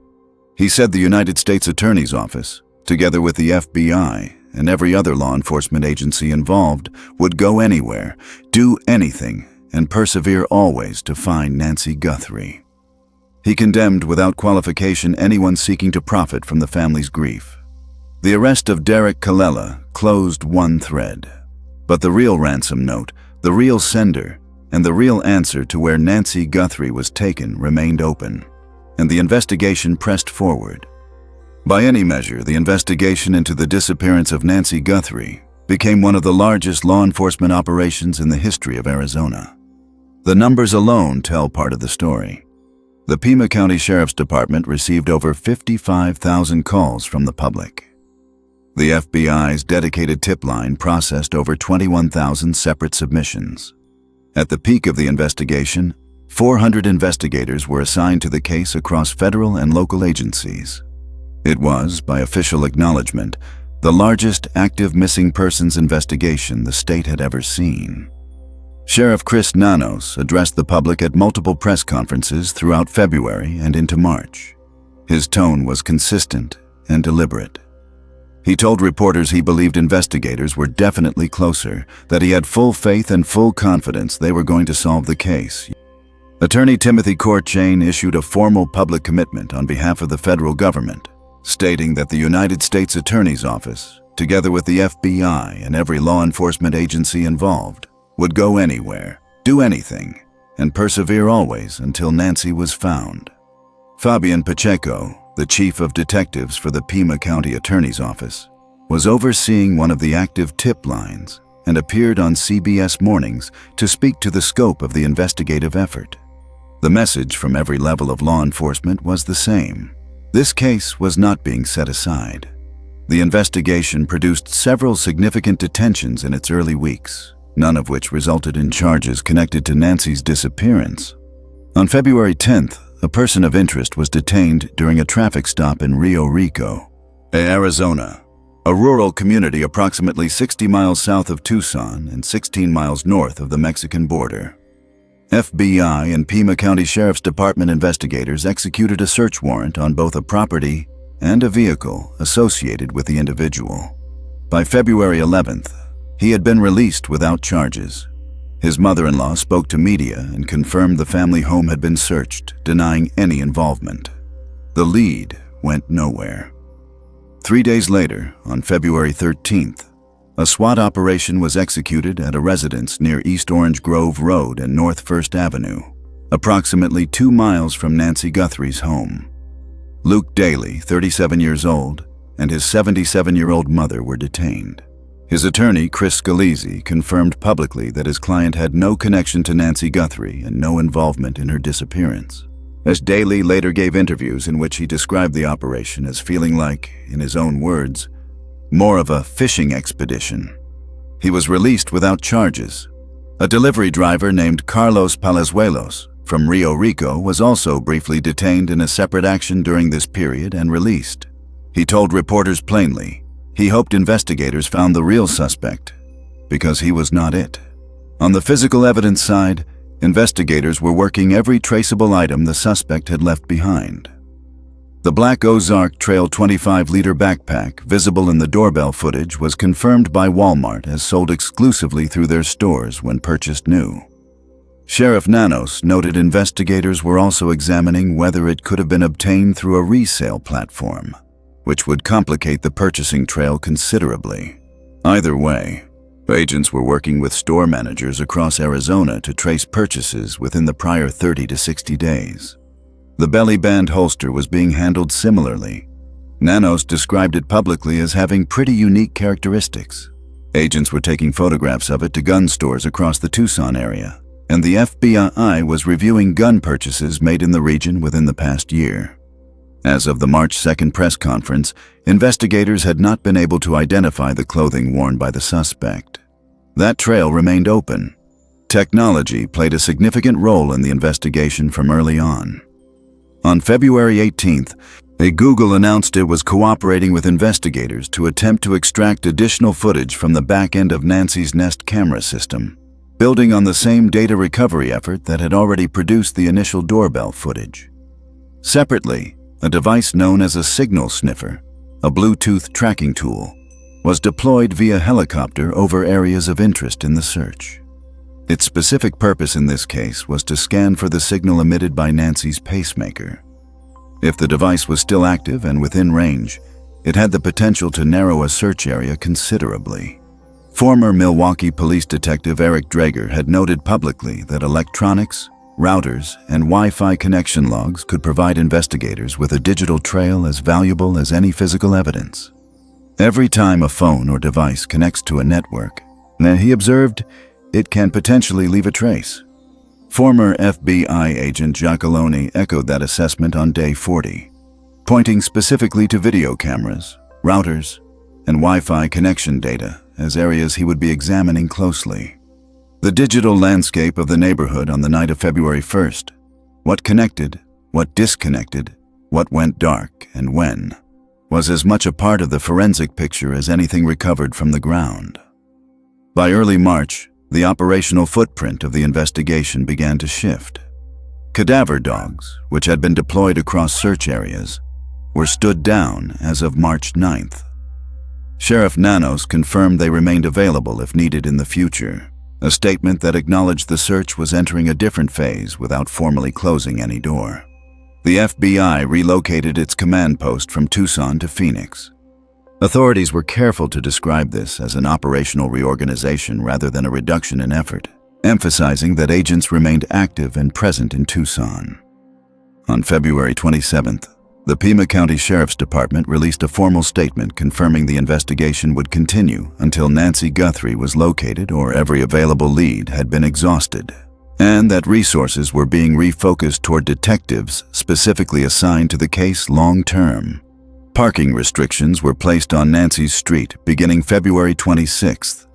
He said the United States Attorney's Office, together with the FBI and every other law enforcement agency involved, would go anywhere, do anything, and persevere always to find Nancy Guthrie. He condemned without qualification anyone seeking to profit from the family's grief. The arrest of Derek Colella closed one thread, but the real ransom note, the real sender, and the real answer to where Nancy Guthrie was taken remained open, and the investigation pressed forward. By any measure, the investigation into the disappearance of Nancy Guthrie became one of the largest law enforcement operations in the history of Arizona. The numbers alone tell part of the story. The Pima County Sheriff's Department received over 55,000 calls from the public. The FBI's dedicated tip line processed over 21,000 separate submissions. At the peak of the investigation, 400 investigators were assigned to the case across federal and local agencies. It was, by official acknowledgement, the largest active missing persons investigation the state had ever seen. Sheriff Chris Nanos addressed the public at multiple press conferences throughout February and into March. His tone was consistent and deliberate. He told reporters he believed investigators were definitely closer, that he had full faith and full confidence they were going to solve the case. Attorney Timothy Courchain issued a formal public commitment on behalf of the federal government, stating that the United States Attorney's Office, together with the FBI and every law enforcement agency involved, would go anywhere, do anything, and persevere always until Nancy was found. Fabian Pacheco, the chief of detectives for the Pima County Attorney's Office, was overseeing one of the active tip lines and appeared on CBS Mornings to speak to the scope of the investigative effort. The message from every level of law enforcement was the same. This case was not being set aside. The investigation produced several significant detentions in its early weeks, none of which resulted in charges connected to Nancy's disappearance. On February 10th, a person of interest was detained during a traffic stop in Rio Rico, Arizona, a rural community approximately 60 miles south of Tucson and 16 miles north of the Mexican border. FBI and Pima County Sheriff's Department investigators executed a search warrant on both a property and a vehicle associated with the individual. By February 11th, he had been released without charges. His mother-in-law spoke to media and confirmed the family home had been searched, denying any involvement. The lead went nowhere. 3 days later, on February 13th, a SWAT operation was executed at a residence near East Orange Grove Road and North First Avenue, approximately 2 miles from Nancy Guthrie's home. Luke Daly, 37 years old, and his 77-year-old mother were detained. His attorney, Chris Scalise, confirmed publicly that his client had no connection to Nancy Guthrie and no involvement in her disappearance, as Daly later gave interviews in which he described the operation as feeling like, in his own words, more of a fishing expedition. He was released without charges. A delivery driver named Carlos Palazuelos from Rio Rico was also briefly detained in a separate action during this period and released. He told reporters plainly he hoped investigators found the real suspect, because he was not it. On the physical evidence side, investigators were working every traceable item the suspect had left behind. The black Ozark Trail 25-liter backpack visible in the doorbell footage was confirmed by Walmart as sold exclusively through their stores when purchased new. Sheriff Nanos noted investigators were also examining whether it could have been obtained through a resale platform, which would complicate the purchasing trail considerably. Either way, agents were working with store managers across Arizona to trace purchases within the prior 30 to 60 days. The belly band holster was being handled similarly. Nanos described it publicly as having pretty unique characteristics. Agents were taking photographs of it to gun stores across the Tucson area, and the FBI was reviewing gun purchases made in the region within the past year. As of the March 2nd press conference, investigators had not been able to identify the clothing worn by the suspect. That trail remained open. Technology played a significant role in the investigation from early on. On February 18th, Google announced it was cooperating with investigators to attempt to extract additional footage from the back end of Nancy's Nest camera system, building on the same data recovery effort that had already produced the initial doorbell footage. Separately, a device known as a signal sniffer, a Bluetooth tracking tool, was deployed via helicopter over areas of interest in the search. Its specific purpose in this case was to scan for the signal emitted by Nancy's pacemaker. If the device was still active and within range, it had the potential to narrow a search area considerably. Former Milwaukee police detective Eric Drager had noted publicly that electronics, routers, and Wi-Fi connection logs could provide investigators with a digital trail as valuable as any physical evidence. Every time a phone or device connects to a network, he observed, it can potentially leave a trace. Former FBI agent Giacalone echoed that assessment on day 40, pointing specifically to video cameras, routers, and Wi-Fi connection data as areas he would be examining closely. The digital landscape of the neighborhood on the night of February 1st, what connected, what disconnected, what went dark, and when, was as much a part of the forensic picture as anything recovered from the ground. By early March, the operational footprint of the investigation began to shift. Cadaver dogs, which had been deployed across search areas, were stood down as of March 9th. Sheriff Nanos confirmed they remained available if needed in the future, a statement that acknowledged the search was entering a different phase without formally closing any door. The FBI relocated its command post from Tucson to Phoenix. Authorities were careful to describe this as an operational reorganization rather than a reduction in effort, emphasizing that agents remained active and present in Tucson. On February 27th, the Pima County Sheriff's Department released a formal statement confirming the investigation would continue until Nancy Guthrie was located or every available lead had been exhausted, and that resources were being refocused toward detectives specifically assigned to the case long-term. Parking restrictions were placed on Nancy's street beginning February 26th,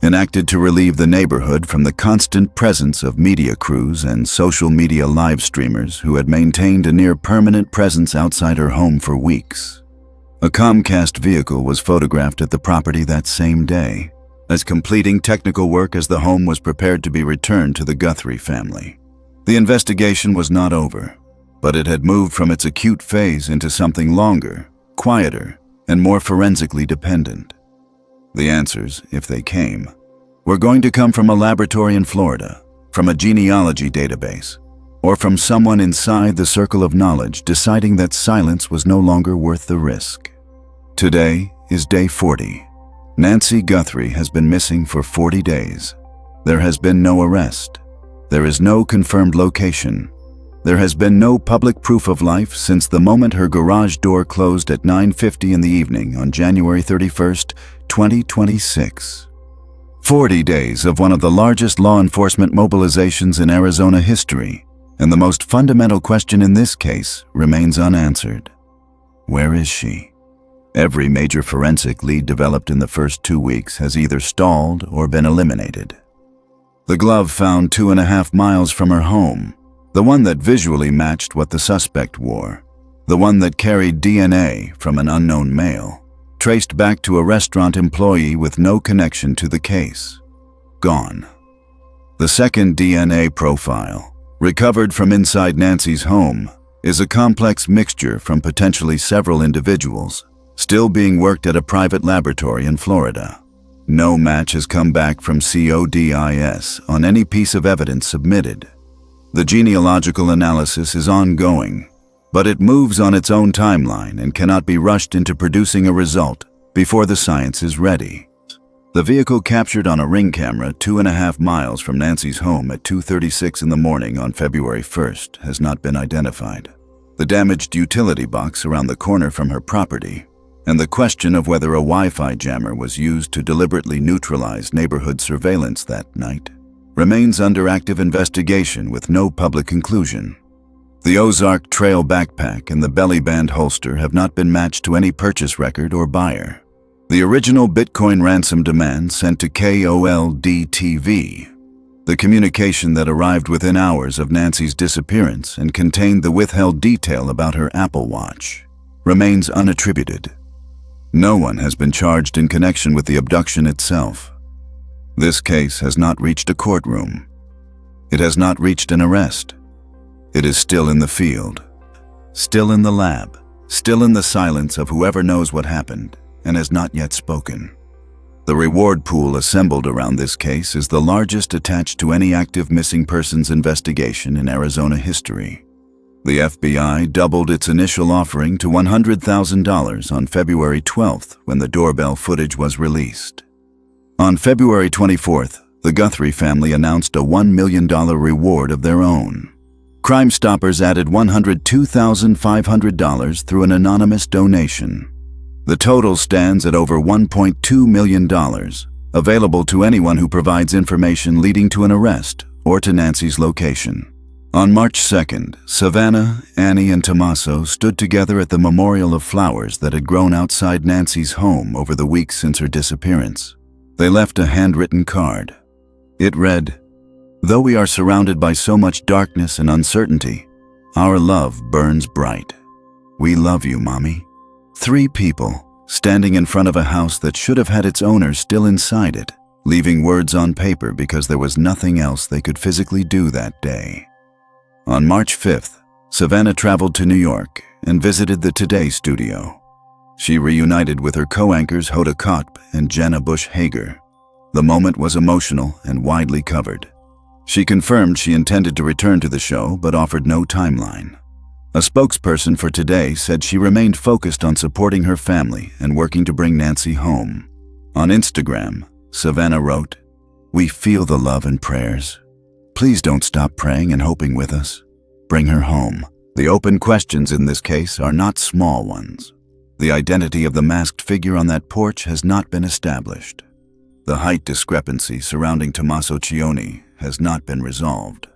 enacted to relieve the neighborhood from the constant presence of media crews and social media live streamers who had maintained a near-permanent presence outside her home for weeks. A Comcast vehicle was photographed at the property that same day, as completing technical work as the home was prepared to be returned to the Guthrie family. The investigation was not over, but it had moved from its acute phase into something longer, quieter, and more forensically dependent. The answers, if they came, were going to come from a laboratory in Florida, from a genealogy database, or from someone inside the circle of knowledge deciding that silence was no longer worth the risk. Today is day 40. Nancy Guthrie has been missing for 40 days. There has been no arrest. There is no confirmed location. There has been no public proof of life since the moment her garage door closed at 9:50 in the evening on January 31st, 2026. 40 days of one of the largest law enforcement mobilizations in Arizona history, and the most fundamental question in this case remains unanswered. Where is she? Every major forensic lead developed in the first 2 weeks has either stalled or been eliminated. The glove found 2.5 miles from her home, the one that visually matched what the suspect wore, the one that carried DNA from an unknown male, traced back to a restaurant employee with no connection to the case. Gone. The second DNA profile, recovered from inside Nancy's home, is a complex mixture from potentially several individuals, still being worked at a private laboratory in Florida. No match has come back from CODIS on any piece of evidence submitted. The genealogical analysis is ongoing, but it moves on its own timeline and cannot be rushed into producing a result before the science is ready. The vehicle captured on a ring camera 2.5 miles from Nancy's home at 2:36 in the morning on February 1st has not been identified. The damaged utility box around the corner from her property, and the question of whether a Wi-Fi jammer was used to deliberately neutralize neighborhood surveillance that night, remains under active investigation with no public conclusion. The Ozark Trail backpack and the belly band holster have not been matched to any purchase record or buyer. The original Bitcoin ransom demand sent to KOLD-TV, the communication that arrived within hours of Nancy's disappearance and contained the withheld detail about her Apple Watch, remains unattributed. No one has been charged in connection with the abduction itself. This case has not reached a courtroom. It has not reached an arrest. It is still in the field, still in the lab, still in the silence of whoever knows what happened and has not yet spoken. The reward pool assembled around this case is the largest attached to any active missing persons investigation in Arizona history. The FBI doubled its initial offering to $100,000 on February 12th when the doorbell footage was released. On February 24th, the Guthrie family announced a $1 million reward of their own. Crime Stoppers added $102,500 through an anonymous donation. The total stands at over $1.2 million, available to anyone who provides information leading to an arrest or to Nancy's location. On March 2nd, Savannah, Annie, and Tommaso stood together at the memorial of flowers that had grown outside Nancy's home over the weeks since her disappearance. They left a handwritten card. It read, "Though we are surrounded by so much darkness and uncertainty, our love burns bright. We love you, Mommy." 3 people, standing in front of a house that should have had its owner still inside it, leaving words on paper because there was nothing else they could physically do that day. On March 5th, Savannah traveled to New York and visited the Today studio. She reunited with her co-anchors Hoda Kotb and Jenna Bush Hager. The moment was emotional and widely covered. She confirmed she intended to return to the show but offered no timeline. A spokesperson for Today said she remained focused on supporting her family and working to bring Nancy home. On Instagram, Savannah wrote, "We feel the love and prayers. Please don't stop praying and hoping with us. Bring her home." The open questions in this case are not small ones. The identity of the masked figure on that porch has not been established. The height discrepancy surrounding Tommaso Cioni has not been resolved.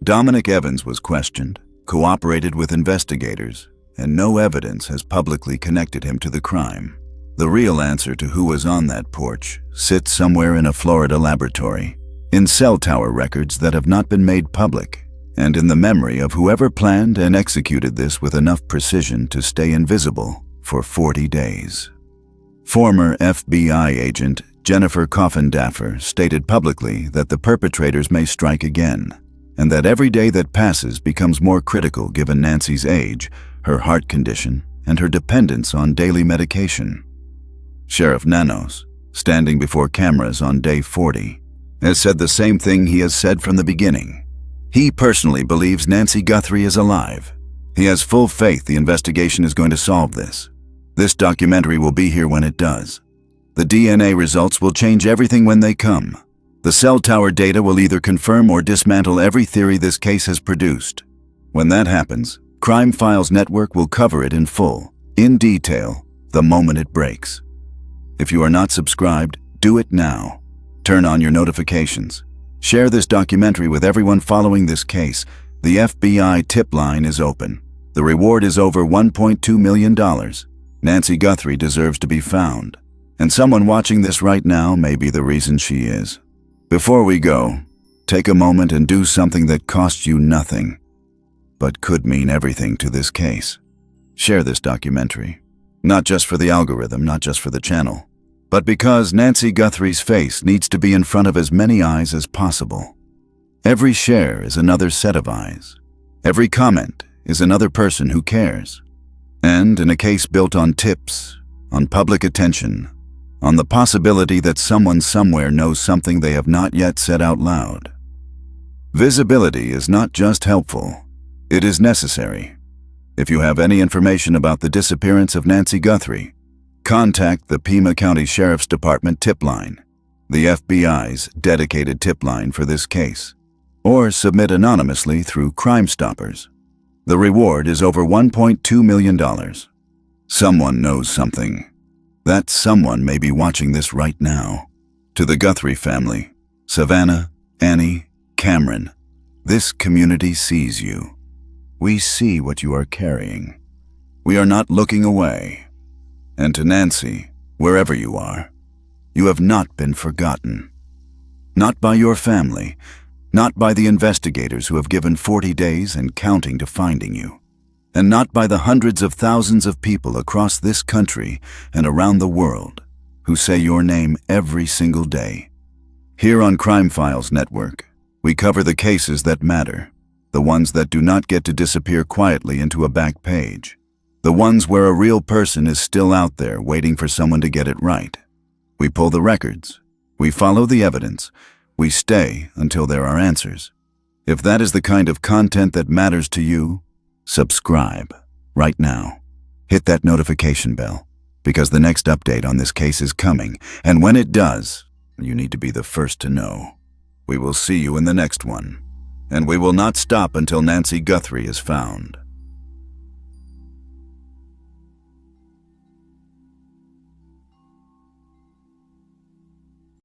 Dominic Evans was questioned, cooperated with investigators, and no evidence has publicly connected him to the crime. The real answer to who was on that porch sits somewhere in a Florida laboratory, in cell tower records that have not been made public, and in the memory of whoever planned and executed this with enough precision to stay invisible for 40 days. Former FBI agent Jennifer Coffin-Daffer stated publicly that the perpetrators may strike again, and that every day that passes becomes more critical given Nancy's age, her heart condition, and her dependence on daily medication. Sheriff Nanos, standing before cameras on day 40, has said the same thing he has said from the beginning. He personally believes Nancy Guthrie is alive. He has full faith the investigation is going to solve this. This documentary will be here when it does. The DNA results will change everything when they come. The cell tower data will either confirm or dismantle every theory this case has produced. When that happens, Crime Files Network will cover it in full, in detail, the moment it breaks. If you are not subscribed, do it now. Turn on your notifications. Share this documentary with everyone following this case. The FBI tip line is open. The reward is over $1.2 million. Nancy Guthrie deserves to be found. And someone watching this right now may be the reason she is. Before we go, take a moment and do something that costs you nothing, but could mean everything to this case. Share this documentary. Not just for the algorithm, not just for the channel, but because Nancy Guthrie's face needs to be in front of as many eyes as possible. Every share is another set of eyes. Every comment is another person who cares. And in a case built on tips, on public attention, on the possibility that someone somewhere knows something they have not yet said out loud. Visibility is not just helpful, it is necessary. If you have any information about the disappearance of Nancy Guthrie, contact the Pima County Sheriff's Department tip line, the FBI's dedicated tip line for this case, or submit anonymously through Crime Stoppers. The reward is over $1.2 million. Someone knows something. That someone may be watching this right now. To the Guthrie family, Savannah, Annie, Cameron, this community sees you. We see what you are carrying. We are not looking away. And to Nancy, wherever you are, you have not been forgotten. Not by your family, not by the investigators who have given 40 days and counting to finding you, and not by the hundreds of thousands of people across this country and around the world who say your name every single day. Here on Crime Files Network, we cover the cases that matter, the ones that do not get to disappear quietly into a back page, the ones where a real person is still out there waiting for someone to get it right. We pull the records, we follow the evidence, we stay until there are answers. If that is the kind of content that matters to you, subscribe right now. Hit that notification bell, because the next update on this case is coming, and when it does, you need to be the first to know. We will see you in the next one, and we will not stop until Nancy Guthrie is found.